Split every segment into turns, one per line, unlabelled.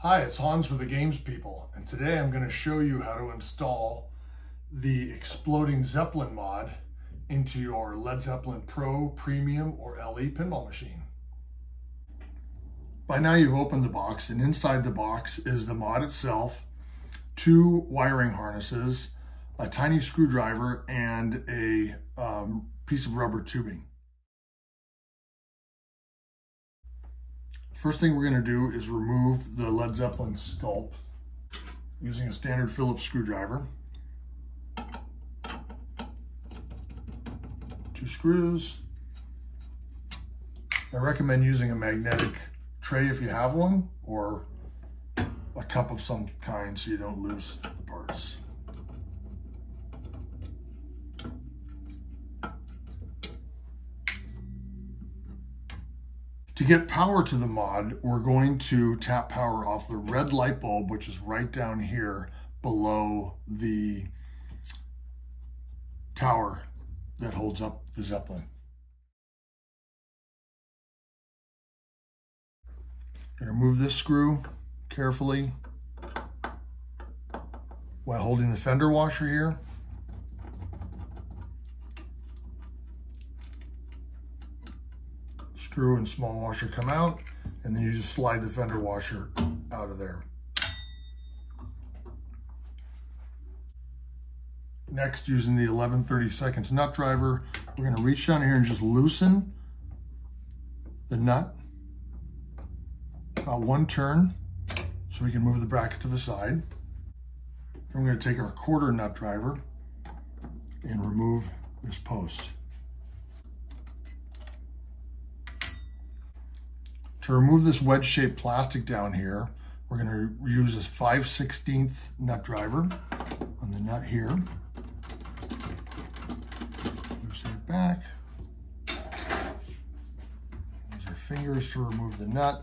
Hi, it's Hans for the Games People, and today I'm going to show you how to install the Exploding Zeppelin mod into your Led Zeppelin Pro, Premium, or LE pinball machine. By now you've opened the box, and inside the box is the mod itself, 2 wiring harnesses, a tiny screwdriver, and a piece of rubber tubing. First thing we're going to do is remove the Led Zeppelin sculpt using a standard Phillips screwdriver. 2 screws. I recommend using a magnetic tray if you have one, or a cup of some kind so you don't lose the parts. To get power to the mod, we're going to tap power off the red light bulb, which is right down here below the tower that holds up the Zeppelin. I'm going to remove this screw carefully while holding the fender washer here. Screw and small washer come out, and then you just slide the fender washer out of there. Next, using the 11/32 nut driver, we're going to reach down here and just loosen the nut about 1 turn so we can move the bracket to the side. Then we're going to take our 1/4 nut driver and remove this post. To remove this wedge-shaped plastic down here, we're going to use this 5/16 nut driver on the nut here. Loosen it back. Use our fingers to remove the nut.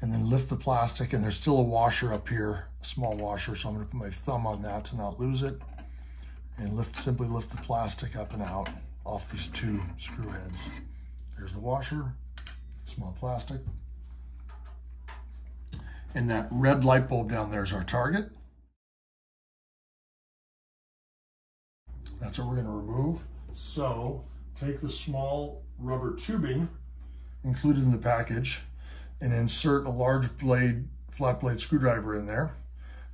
And then lift the plastic, and there's still a washer up here, a small washer, so I'm going to put my thumb on that to not lose it. And simply lift the plastic up and out off these 2 screw heads. There's the washer. Small plastic. And that red light bulb down there is our target. That's what we're going to remove. So take the small rubber tubing included in the package and insert a large flat blade screwdriver in there,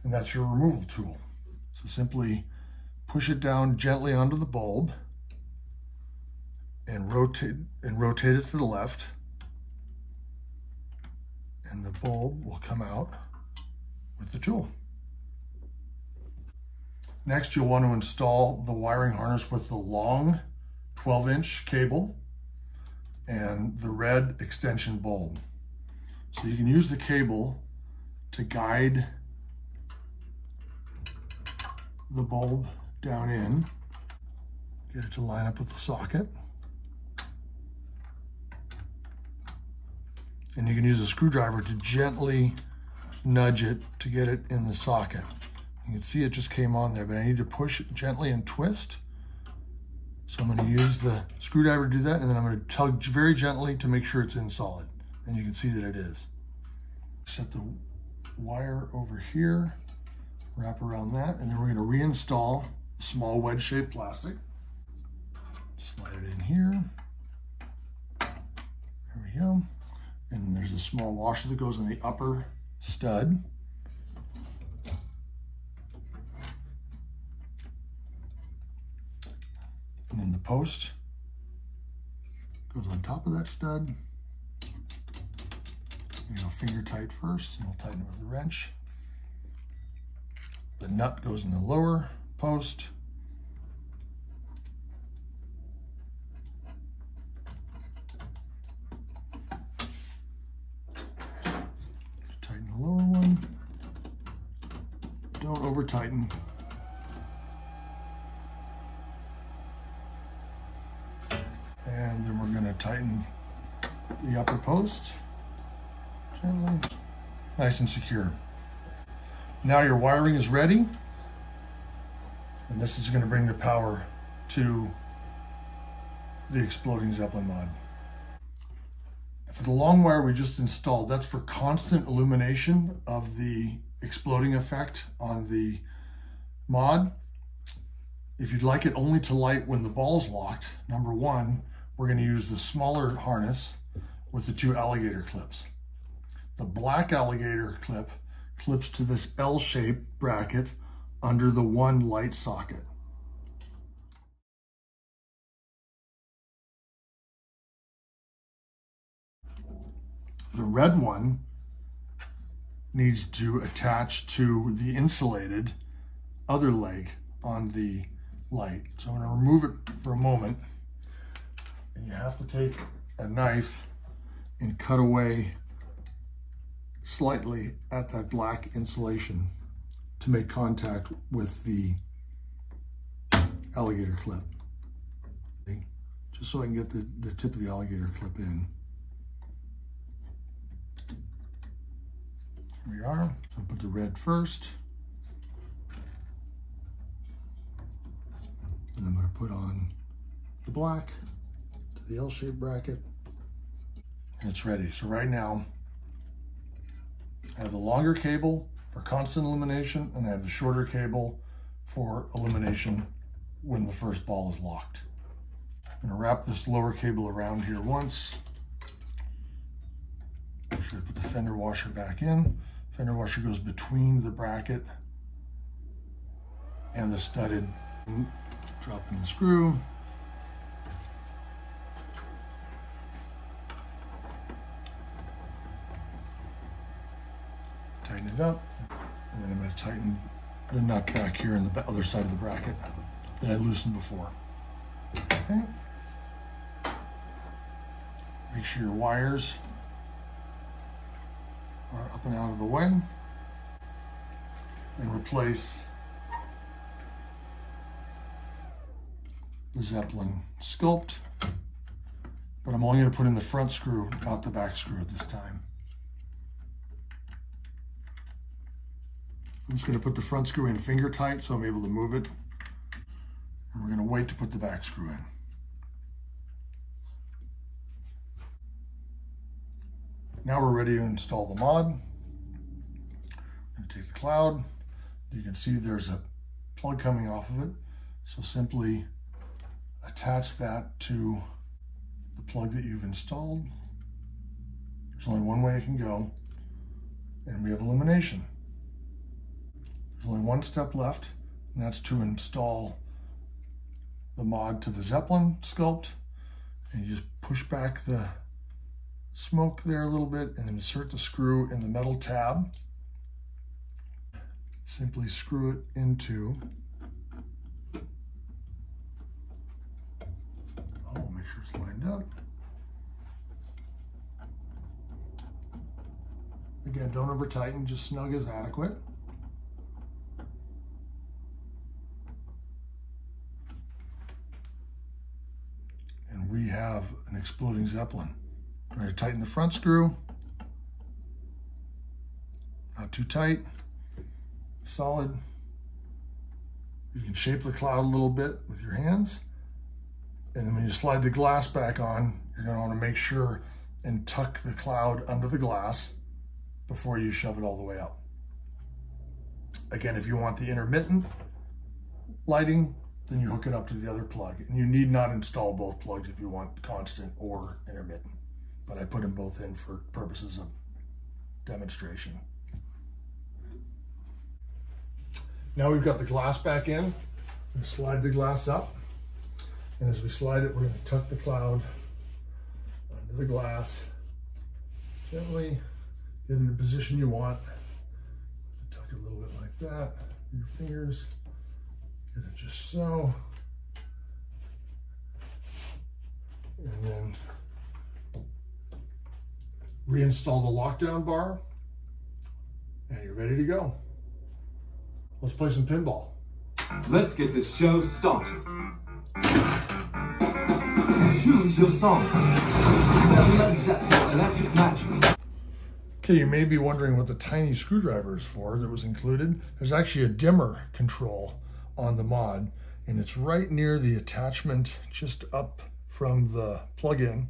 and that's your removal tool. So simply push it down gently onto the bulb and rotate it to the left. And the bulb will come out with the tool. Next, you'll want to install the wiring harness with the long 12-inch cable and the red extension bulb. So you can use the cable to guide the bulb down in, get it to line up with the socket. And you can use a screwdriver to gently nudge it to get it in the socket. You can see it just came on there, but I need to push it gently and twist. So I'm going to use the screwdriver to do that, and then I'm going to tug very gently to make sure it's in solid. And you can see that it is. Set the wire over here, wrap around that, and then we're going to reinstall the small wedge-shaped plastic. Slide it in here. There we go. And then there's a small washer that goes on the upper stud. And then the post goes on top of that stud. You go finger tight first, and we'll tighten it with a wrench. The nut goes in the lower post. Lower one. Don't over tighten. And then we're going to tighten the upper post gently, nice and secure. Now your wiring is ready, and this is going to bring the power to the Exploding Zeppelin mod. So the long wire we just installed, that's for constant illumination of the exploding effect on the mod. If you'd like it only to light when the ball's locked, number one, we're going to use the smaller harness with the 2 alligator clips. The black alligator clip clips to this L-shaped bracket under the 1 light socket. The red one needs to attach to the insulated other leg on the light. So I'm going to remove it for a moment, and you have to take a knife and cut away slightly at that black insulation to make contact with the alligator clip. Just so I can get the tip of the alligator clip in. Here we are. So I'll put the red first. And I'm going to put on the black to the L-shaped bracket. And it's ready. So right now, I have the longer cable for constant illumination, and I have the shorter cable for illumination when the first ball is locked. I'm going to wrap this lower cable around here once. Make sure I put the fender washer back in. Fender washer goes between the bracket and the studded. Drop in the screw. Tighten it up, and then I'm going to tighten the nut back here on the other side of the bracket that I loosened before. Okay. Make sure your wires are up and out of the way, and replace the Zeppelin sculpt, but I'm only going to put in the front screw, not the back screw at this time. I'm just going to put the front screw in finger tight so I'm able to move it, and we're going to wait to put the back screw in. Now we're ready to install the mod. I'm going to take the cloud. You can see there's a plug coming off of it, so simply attach that to the plug that you've installed. There's only one way it can go, and we have illumination. There's only one step left, and that's to install the mod to the Zeppelin sculpt. And you just push back the smoke there a little bit, and then insert the screw in the metal tab. Simply screw it into, make sure it's lined up. Again, don't over tighten, just snug is adequate. And we have an exploding Zeppelin. I'm going to tighten the front screw. Not too tight, solid. You can shape the cloud a little bit with your hands. And then when you slide the glass back on, you're going to want to make sure and tuck the cloud under the glass before you shove it all the way up. Again, if you want the intermittent lighting, then you hook it up to the other plug. And you need not install both plugs if you want constant or intermittent. But I put them both in for purposes of demonstration. Now we've got the glass back in. I'm going to slide the glass up. And as we slide it, we're going to tuck the cloud under the glass. Gently get in the position you want. Tuck it a little bit like that. Your fingers. Get it just so. And then reinstall the lockdown bar. And you're ready to go. Let's play some pinball.
Let's get this show started. Choose your song. Zeppelin, Electric Magic.
Okay, you may be wondering what the tiny screwdriver is for that was included. There's actually a dimmer control on the mod, and it's right near the attachment just up from the plug-in.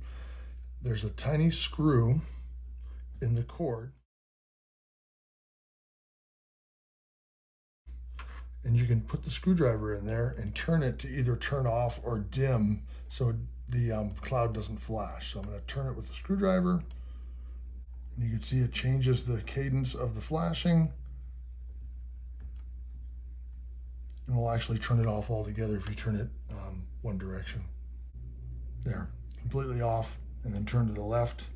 there's a tiny screw in the cord, and you can put the screwdriver in there and turn it to either turn off or dim so the cloud doesn't flash. So I'm going to turn it with the screwdriver, and you can see it changes the cadence of the flashing, and we'll actually turn it off altogether if you turn it one direction. There, completely off, and then turn to the left.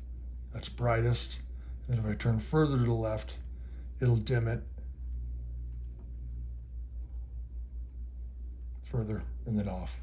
That's brightest. And then if I turn further to the left, it'll dim it further and then off.